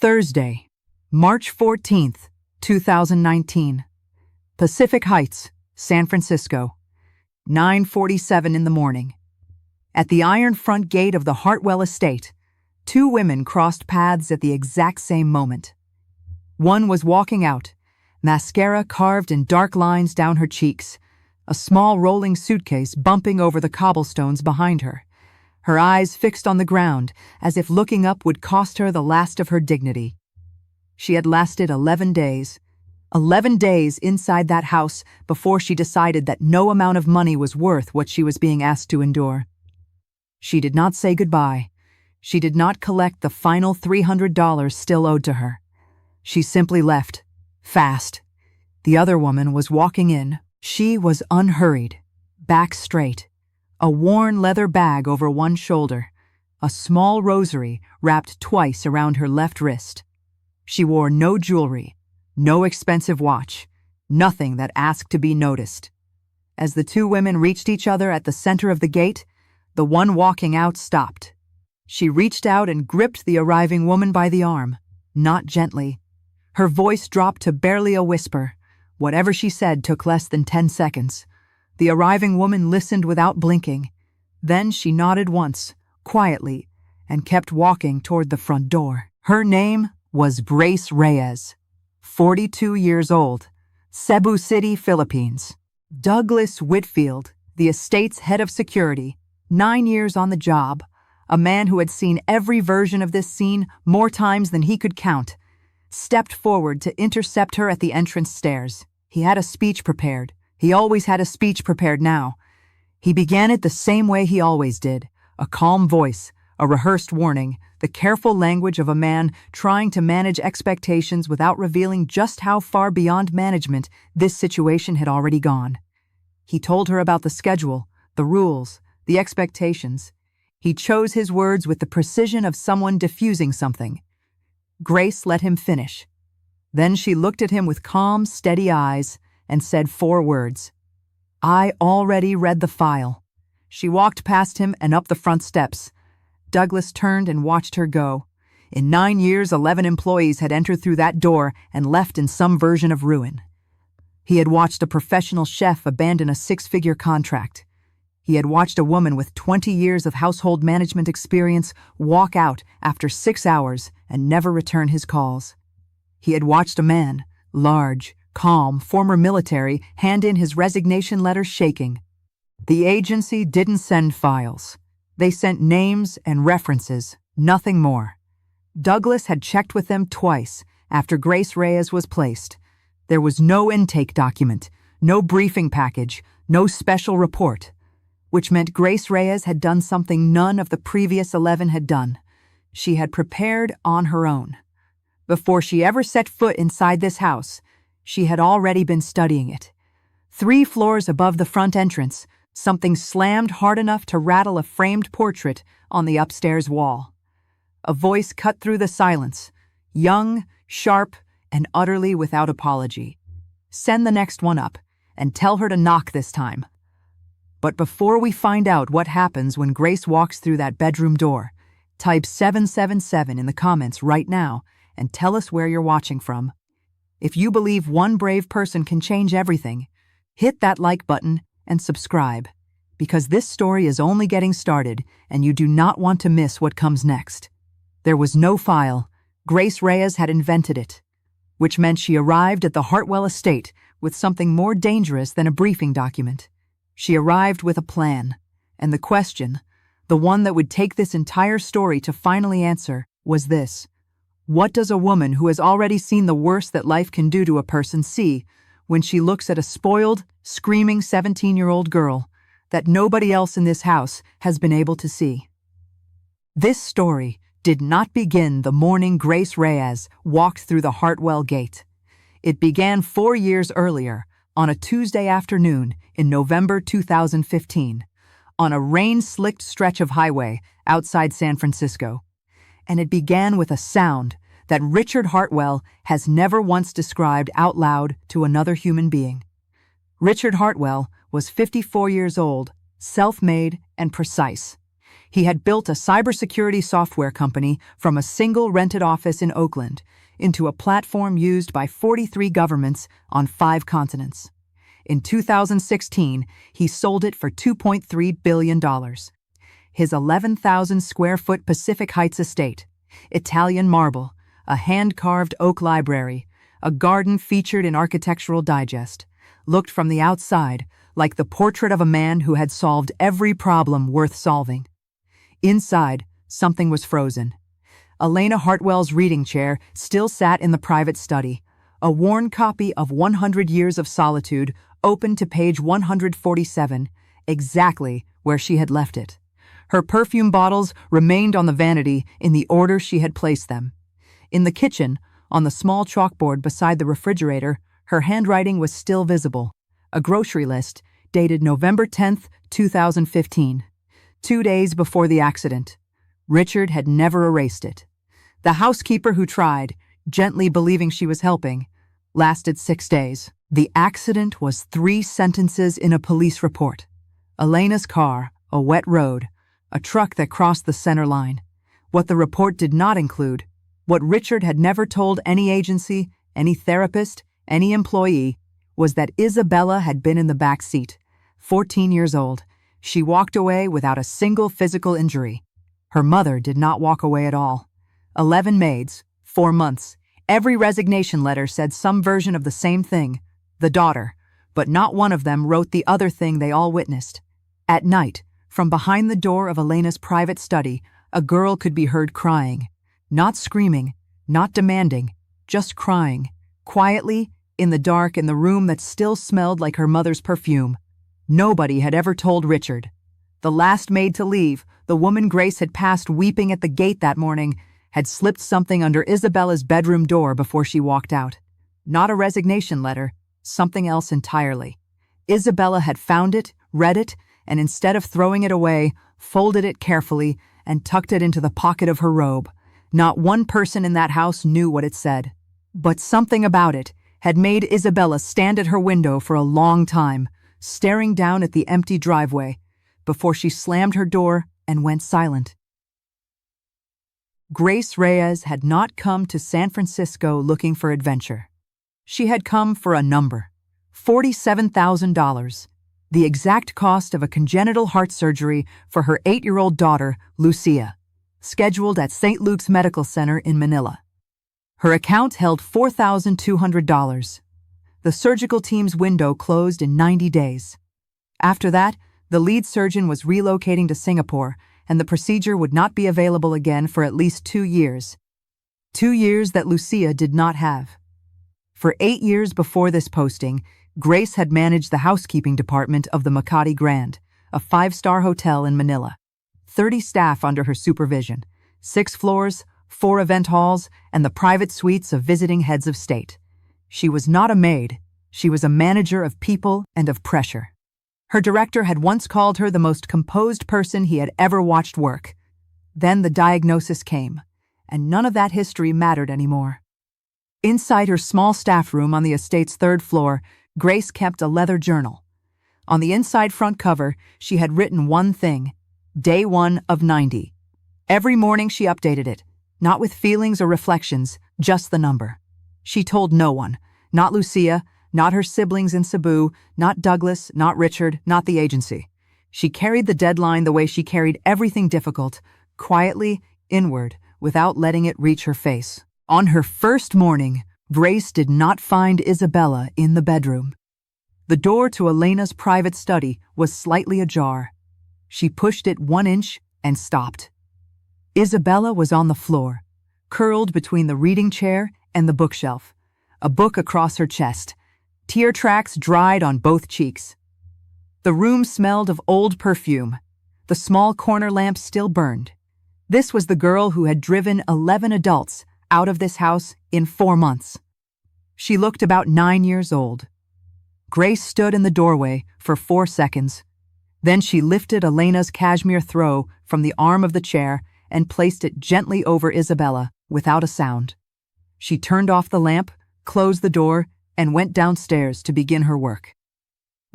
Thursday, March 14th, 2019. Pacific Heights, San Francisco. 9:47 in the morning. At the iron front gate of the Hartwell estate, two women crossed paths at the exact same moment. One was walking out, mascara carved in dark lines down her cheeks, a small rolling suitcase bumping over the cobblestones behind her, her eyes fixed on the ground as if looking up would cost her the last of her dignity. She had lasted 11 days. 11 days inside that house before she decided that no amount of money was worth what she was being asked to endure. She did not say goodbye. She did not collect the final $300 still owed to her. She simply left, fast. The other woman was walking in. She was unhurried, back straight, a worn leather bag over one shoulder, a small rosary wrapped twice around her left wrist. She wore no jewelry, no expensive watch, nothing that asked to be noticed. As the two women reached each other at the center of the gate, the one walking out stopped. She reached out and gripped the arriving woman by the arm, not gently. Her voice dropped to barely a whisper. Whatever she said took less than 10 seconds. The arriving woman listened without blinking. Then she nodded once, quietly, and kept walking toward the front door. Her name was Grace Reyes, 42 years old, Cebu City, Philippines. Douglas Whitfield, the estate's head of security, 9 years on the job, a man who had seen every version of this scene more times than he could count, stepped forward to intercept her at the entrance stairs. He had a speech prepared. He always had a speech prepared now. He began it the same way he always did, a calm voice, a rehearsed warning, the careful language of a man trying to manage expectations without revealing just how far beyond management this situation had already gone. He told her about the schedule, the rules, the expectations. He chose his words with the precision of someone diffusing something. Grace let him finish. Then she looked at him with calm, steady eyes and said 4 words. "I already read the file." She walked past him and up the front steps. Douglas turned and watched her go. In 9 years, 11 employees had entered through that door and left in some version of ruin. He had watched a professional chef abandon a 6-figure contract. He had watched a woman with 20 years of household management experience walk out after 6 hours and never return his calls. He had watched a man, large, calm, former military, hand in his resignation letter shaking. The agency didn't send files. They sent names and references, nothing more. Douglas had checked with them twice after Grace Reyes was placed. There was no intake document, no briefing package, no special report, which meant Grace Reyes had done something none of the previous 11 had done. She had prepared on her own. Before she ever set foot inside this house, she had already been studying it. 3 floors above the front entrance, something slammed hard enough to rattle a framed portrait on the upstairs wall. A voice cut through the silence, young, sharp, and utterly without apology. "Send the next one up, and tell her to knock this time." But before we find out what happens when Grace walks through that bedroom door, type 777 in the comments right now and tell us where you're watching from. If you believe one brave person can change everything, hit that like button and subscribe, because this story is only getting started and you do not want to miss what comes next. There was no file. Grace Reyes had invented it, which meant she arrived at the Hartwell estate with something more dangerous than a briefing document. She arrived with a plan, and the question, the one that would take this entire story to finally answer, was this: what does a woman who has already seen the worst that life can do to a person see when she looks at a spoiled, screaming 17-year-old girl that nobody else in this house has been able to see? This story did not begin the morning Grace Reyes walked through the Hartwell gate. It began 4 years earlier, on a Tuesday afternoon in November 2015, on a rain-slicked stretch of highway outside San Francisco. And it began with a sound that Richard Hartwell has never once described out loud to another human being. Richard Hartwell was 54 years old, self-made, and precise. He had built a cybersecurity software company from a single rented office in Oakland into a platform used by 43 governments on 5 continents. In 2016, he sold it for $2.3 billion. His 11,000-square-foot Pacific Heights estate, Italian marble, a hand-carved oak library, a garden featured in Architectural Digest, looked from the outside like the portrait of a man who had solved every problem worth solving. Inside, something was frozen. Elena Hartwell's reading chair still sat in the private study, a worn copy of 100 Years of Solitude open to page 147, exactly where she had left it. Her perfume bottles remained on the vanity in the order she had placed them. In the kitchen, on the small chalkboard beside the refrigerator, her handwriting was still visible. A grocery list, dated November 10, 2015. 2 days before the accident. Richard had never erased it. The housekeeper who tried, gently believing she was helping, lasted 6 days. The accident was 3 sentences in a police report. Elena's car, a wet road, a truck that crossed the center line. What the report did not include, what Richard had never told any agency, any therapist, any employee, was that Isabella had been in the back seat. 14 years old, she walked away without a single physical injury. Her mother did not walk away at all. 11 maids, 4 months. Every resignation letter said some version of the same thing, the daughter, but not one of them wrote the other thing they all witnessed. At night, from behind the door of Elena's private study, a girl could be heard crying. Not screaming, not demanding, just crying, quietly, in the dark, in the room that still smelled like her mother's perfume. Nobody had ever told Richard. The last maid to leave, the woman Grace had passed weeping at the gate that morning, had slipped something under Isabella's bedroom door before she walked out. Not a resignation letter, something else entirely. Isabella had found it, read it, and instead of throwing it away, folded it carefully and tucked it into the pocket of her robe. Not one person in that house knew what it said. But something about it had made Isabella stand at her window for a long time, staring down at the empty driveway, before she slammed her door and went silent. Grace Reyes had not come to San Francisco looking for adventure. She had come for a number, $47,000, the exact cost of a congenital heart surgery for her 8-year-old daughter, Lucia, scheduled at St. Luke's Medical Center in Manila. Her account held $4,200. The surgical team's window closed in 90 days. After that, the lead surgeon was relocating to Singapore, and the procedure would not be available again for at least 2 years. 2 years that Lucia did not have. For 8 years before this posting, Grace had managed the housekeeping department of the Makati Grand, a 5-star hotel in Manila. 30 staff under her supervision, 6 floors, 4 event halls, and the private suites of visiting heads of state. She was not a maid, she was a manager of people and of pressure. Her director had once called her the most composed person he had ever watched work. Then the diagnosis came, and none of that history mattered anymore. Inside her small staff room on the estate's 3rd floor, Grace kept a leather journal. On the inside front cover, she had written one thing, Day 1 of 90. Every morning she updated it, not with feelings or reflections, just the number. She told no one, not Lucia, not her siblings in Cebu, not Douglas, not Richard, not the agency. She carried the deadline the way she carried everything difficult, quietly, inward, without letting it reach her face. On her first morning, Grace did not find Isabella in the bedroom. The door to Elena's private study was slightly ajar. She pushed it 1 inch and stopped. Isabella was on the floor, curled between the reading chair and the bookshelf, a book across her chest. Tear tracks dried on both cheeks. The room smelled of old perfume. The small corner lamp still burned. This was the girl who had driven 11 adults out of this house in 4 months. She looked about 9 years old. Grace stood in the doorway for 4 seconds. Then she lifted Elena's cashmere throw from the arm of the chair and placed it gently over Isabella without a sound. She turned off the lamp, closed the door, and went downstairs to begin her work.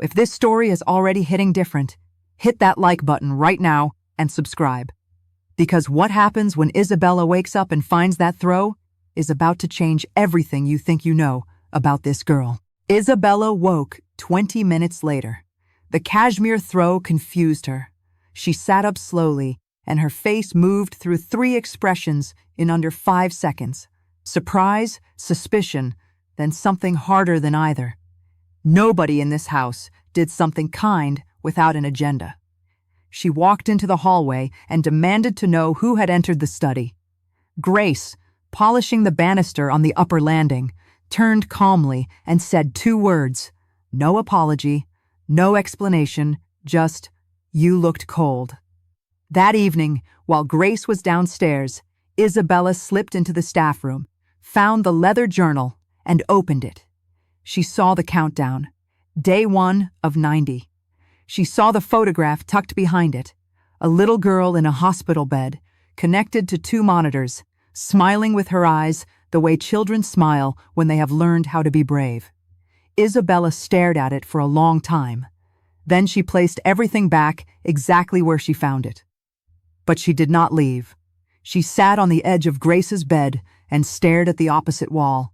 If this story is already hitting different, hit that like button right now and subscribe. Because what happens when Isabella wakes up and finds that throw is about to change everything you think you know about this girl. Isabella woke 20 minutes later. The cashmere throw confused her. She sat up slowly, and her face moved through 3 expressions in under 5 seconds. Surprise, suspicion, then something harder than either. Nobody in this house did something kind without an agenda. She walked into the hallway and demanded to know who had entered the study. Grace, polishing the banister on the upper landing, turned calmly and said 2 words. No apology, no explanation, just, "You looked cold." That evening, while Grace was downstairs, Isabella slipped into the staff room, found the leather journal, and opened it. She saw the countdown. Day 1 of 90. She saw the photograph tucked behind it. A little girl in a hospital bed, connected to 2 monitors, smiling with her eyes the way children smile when they have learned how to be brave. Isabella stared at it for a long time. Then she placed everything back exactly where she found it. But she did not leave. She sat on the edge of Grace's bed and stared at the opposite wall.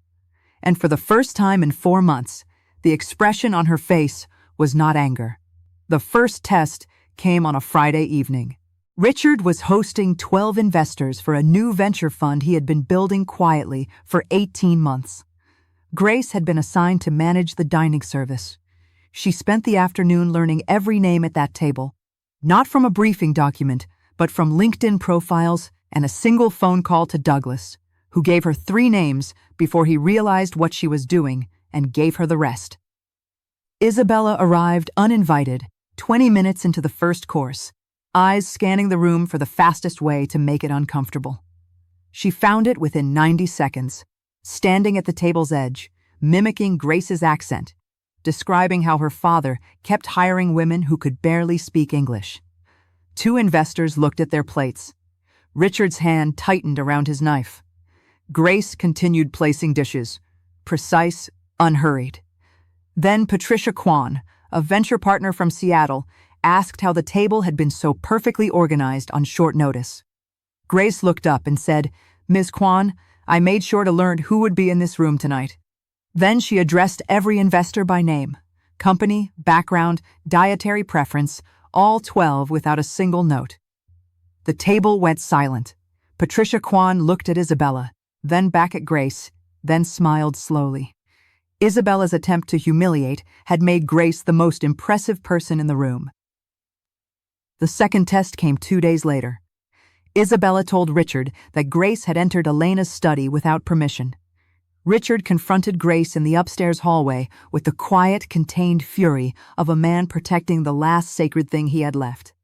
And for the first time in 4 months, the expression on her face was not anger. The first test came on a Friday evening. Richard was hosting 12 investors for a new venture fund he had been building quietly for 18 months. Grace had been assigned to manage the dining service. She spent the afternoon learning every name at that table, not from a briefing document, but from LinkedIn profiles and a single phone call to Douglas, who gave her 3 names before he realized what she was doing and gave her the rest. Isabella arrived uninvited, 20 minutes into the first course, eyes scanning the room for the fastest way to make it uncomfortable. She found it within 90 seconds, standing at the table's edge, mimicking Grace's accent, describing how her father kept hiring women who could barely speak English. 2 investors looked at their plates. Richard's hand tightened around his knife. Grace continued placing dishes, precise, unhurried. Then Patricia Kwan, a venture partner from Seattle, asked how the table had been so perfectly organized on short notice. Grace looked up and said, "Ms. Kwan, I made sure to learn who would be in this room tonight." Then she addressed every investor by name, company, background, dietary preference, all 12 without a single note. The table went silent. Patricia Kwan looked at Isabella, then back at Grace, then smiled slowly. Isabella's attempt to humiliate had made Grace the most impressive person in the room. The second test came 2 days later. Isabella told Richard that Grace had entered Elena's study without permission. Richard confronted Grace in the upstairs hallway with the quiet, contained fury of a man protecting the last sacred thing he had left.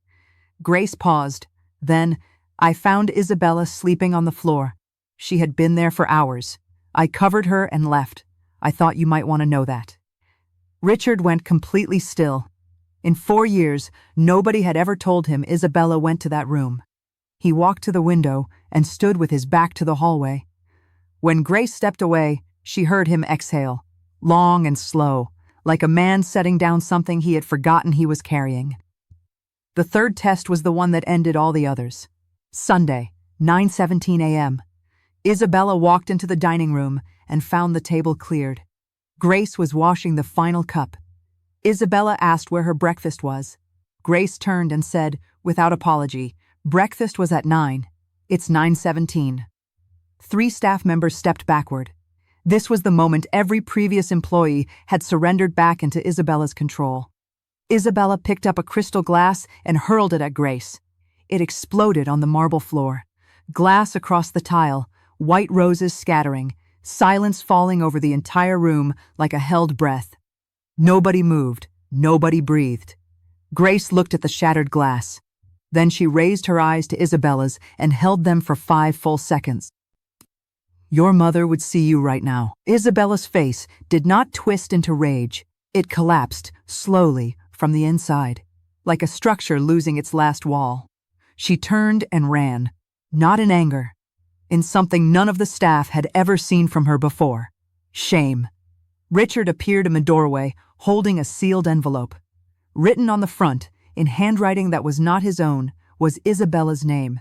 Grace paused. Then, "I found Isabella sleeping on the floor. She had been there for hours. I covered her and left. I thought you might want to know that." Richard went completely still. In 4 years, nobody had ever told him Isabella went to that room. He walked to the window and stood with his back to the hallway. When Grace stepped away, she heard him exhale, long and slow, like a man setting down something he had forgotten he was carrying. The third test was the one that ended all the others. Sunday, 9:17 a.m. Isabella walked into the dining room and found the table cleared. Grace was washing the final cup. Isabella asked where her breakfast was. Grace turned and said, without apology, "Breakfast was at 9. It's 9:17. 3 staff members stepped backward. This was the moment every previous employee had surrendered back into Isabella's control. Isabella picked up a crystal glass and hurled it at Grace. It exploded on the marble floor. Glass across the tile, white roses scattering, silence falling over the entire room like a held breath. Nobody moved, nobody breathed. Grace looked at the shattered glass. Then she raised her eyes to Isabella's and held them for 5 full seconds. "Your mother would see you right now." Isabella's face did not twist into rage. It collapsed, slowly, from the inside, like a structure losing its last wall. She turned and ran, not in anger, in something none of the staff had ever seen from her before: shame. Richard appeared in the doorway, holding a sealed envelope. Written on the front, in handwriting that was not his own, was Isabella's name.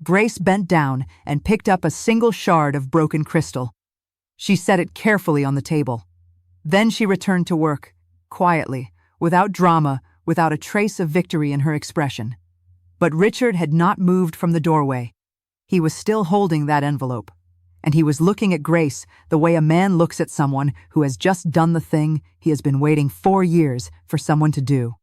Grace bent down and picked up a single shard of broken crystal. She set it carefully on the table. Then she returned to work, quietly, without drama, without a trace of victory in her expression. But Richard had not moved from the doorway. He was still holding that envelope. And he was looking at Grace the way a man looks at someone who has just done the thing he has been waiting 4 years for someone to do.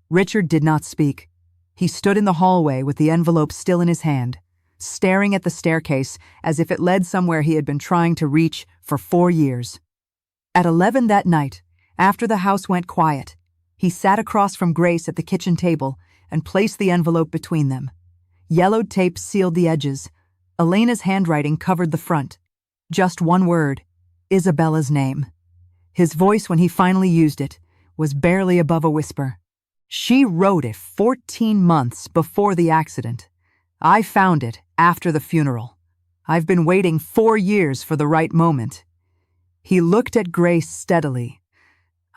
Richard did not speak. He stood in the hallway with the envelope still in his hand, staring at the staircase as if it led somewhere he had been trying to reach for 4 years. At 11 that night, after the house went quiet, he sat across from Grace at the kitchen table and placed the envelope between them. Yellowed tape sealed the edges. Elena's handwriting covered the front. Just one word, Isabella's name. His voice, when he finally used it, was barely above a whisper. She wrote it 14 months before the accident. I found it after the funeral. I've been waiting 4 years for the right moment. He looked at Grace steadily.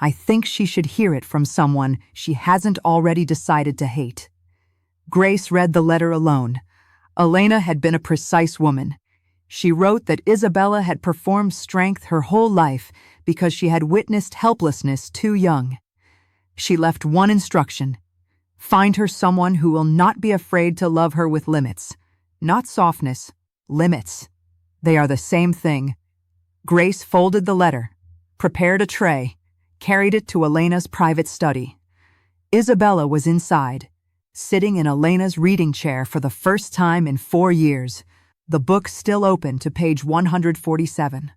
I think she should hear it from someone she hasn't already decided to hate. Grace read the letter alone. Elena had been a precise woman. She wrote that Isabella had performed strength her whole life because she had witnessed helplessness too young. She left one instruction: find her someone who will not be afraid to love her with limits. Not softness, limits. They are the same thing. Grace folded the letter, prepared a tray, carried it to Elena's private study. Isabella was inside, sitting in Elena's reading chair for the first time in 4 years, the book still open to page 147.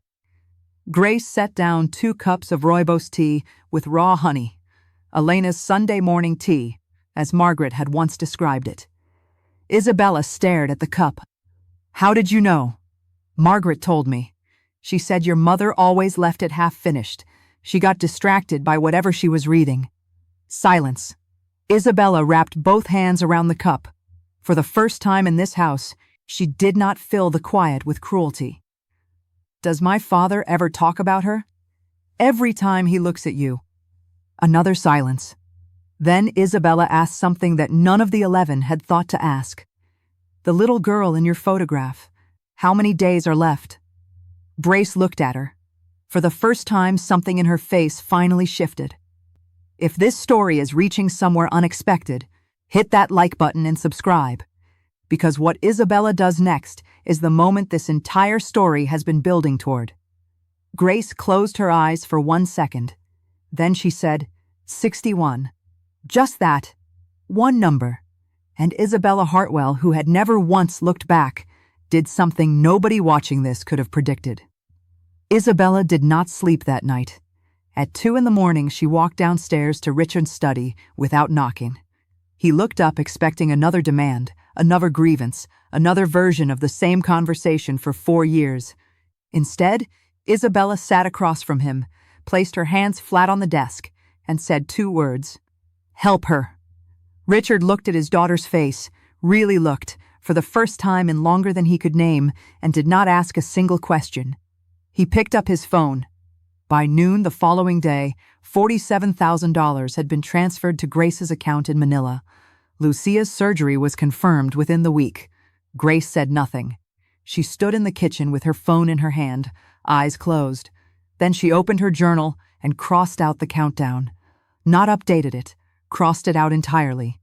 Grace set down 2 cups of rooibos tea with raw honey, Elena's Sunday morning tea, as Margaret had once described it. Isabella stared at the cup. How did you know? Margaret told me. She said your mother always left it half finished. She got distracted by whatever she was reading. Silence. Isabella wrapped both hands around the cup. For the first time in this house, she did not fill the quiet with cruelty. Does my father ever talk about her? Every time he looks at you. Another silence. Then Isabella asked something that none of the 11 had thought to ask. The little girl in your photograph, how many days are left? Grace looked at her. For the first time, something in her face finally shifted. If this story is reaching somewhere unexpected, hit that like button and subscribe. Because what Isabella does next is the moment this entire story has been building toward. Grace closed her eyes for 1 second. Then she said, 61. Just that. One number. And Isabella Hartwell, who had never once looked back, did something nobody watching this could have predicted. Isabella did not sleep that night. At 2 a.m, she walked downstairs to Richard's study without knocking. He looked up expecting another demand, another grievance, another version of the same conversation for 4 years. Instead, Isabella sat across from him, placed her hands flat on the desk, and said 2 words. Help her. Richard looked at his daughter's face, really looked, for the first time in longer than he could name, and did not ask a single question. He picked up his phone. By noon the following day, $47,000 had been transferred to Grace's account in Manila. Lucia's surgery was confirmed within the week. Grace said nothing. She stood in the kitchen with her phone in her hand, eyes closed. Then she opened her journal and crossed out the countdown. Not updated it, crossed it out entirely.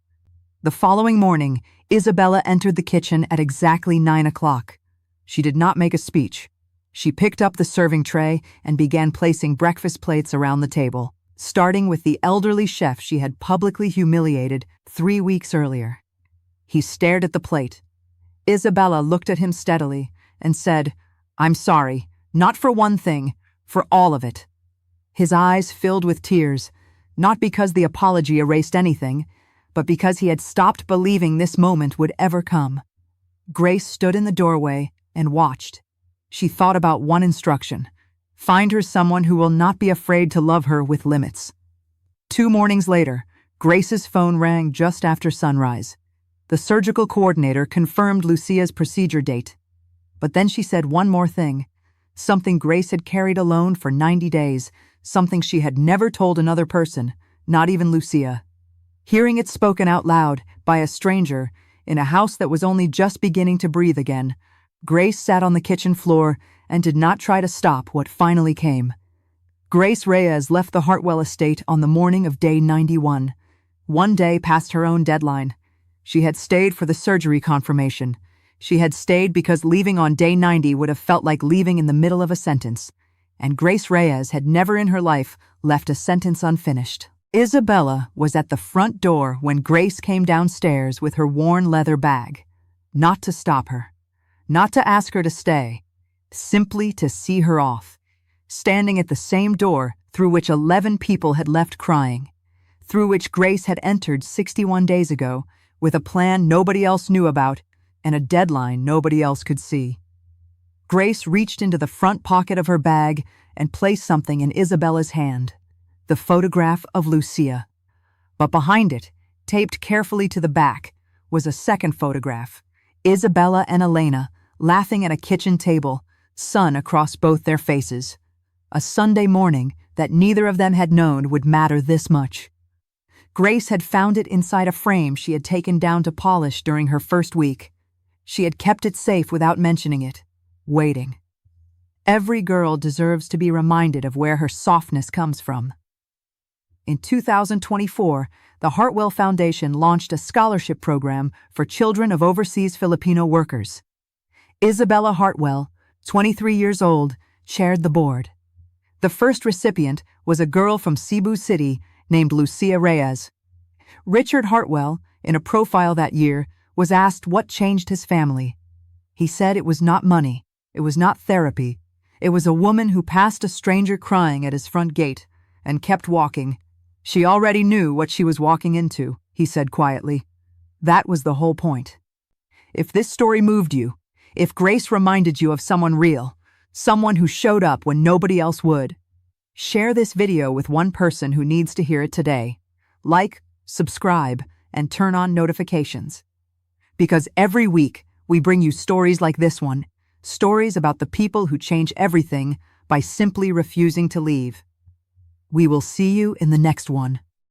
The following morning, Isabella entered the kitchen at exactly 9 o'clock. She did not make a speech. She picked up the serving tray and began placing breakfast plates around the table, starting with the elderly chef she had publicly humiliated 3 weeks earlier. He stared at the plate. Isabella looked at him steadily and said, I'm sorry, not for one thing, for all of it. His eyes filled with tears, not because the apology erased anything, but because he had stopped believing this moment would ever come. Grace stood in the doorway and watched. She thought about one instruction: find her someone who will not be afraid to love her with limits. 2 mornings later, Grace's phone rang just after sunrise. The surgical coordinator confirmed Lucia's procedure date. But then she said one more thing, something Grace had carried alone for 90 days, something she had never told another person, not even Lucia. Hearing it spoken out loud by a stranger, in a house that was only just beginning to breathe again, Grace sat on the kitchen floor and did not try to stop what finally came. Grace Reyes left the Hartwell estate on the morning of day 91, one day past her own deadline. She had stayed for the surgery confirmation. She had stayed because leaving on day 90 would have felt like leaving in the middle of a sentence. And Grace Reyes had never in her life left a sentence unfinished. Isabella was at the front door when Grace came downstairs with her worn leather bag. Not to stop her. Not to ask her to stay. Simply to see her off. Standing at the same door through which 11 people had left crying. Through which Grace had entered 61 days ago with a plan nobody else knew about and a deadline nobody else could see. Grace reached into the front pocket of her bag and placed something in Isabella's hand. The photograph of Lucia. But behind it, taped carefully to the back, was a second photograph. Isabella and Elena laughing at a kitchen table, sun across both their faces. A Sunday morning that neither of them had known would matter this much. Grace had found it inside a frame she had taken down to polish during her first week. She had kept it safe without mentioning it, waiting. Every girl deserves to be reminded of where her softness comes from. In 2024, the Hartwell Foundation launched a scholarship program for children of overseas Filipino workers. Isabella Hartwell, 23 years old, chaired the board. The first recipient was a girl from Cebu City named Lucia Reyes. Richard Hartwell, in a profile that year, was asked what changed his family. He said it was not money, it was not therapy, it was a woman who passed a stranger crying at his front gate and kept walking. She already knew what she was walking into, he said quietly. That was the whole point. If this story moved you, if Grace reminded you of someone real, someone who showed up when nobody else would, share this video with one person who needs to hear it today. Like, subscribe, and turn on notifications. Because every week, we bring you stories like this one, stories about the people who change everything by simply refusing to leave. We will see you in the next one.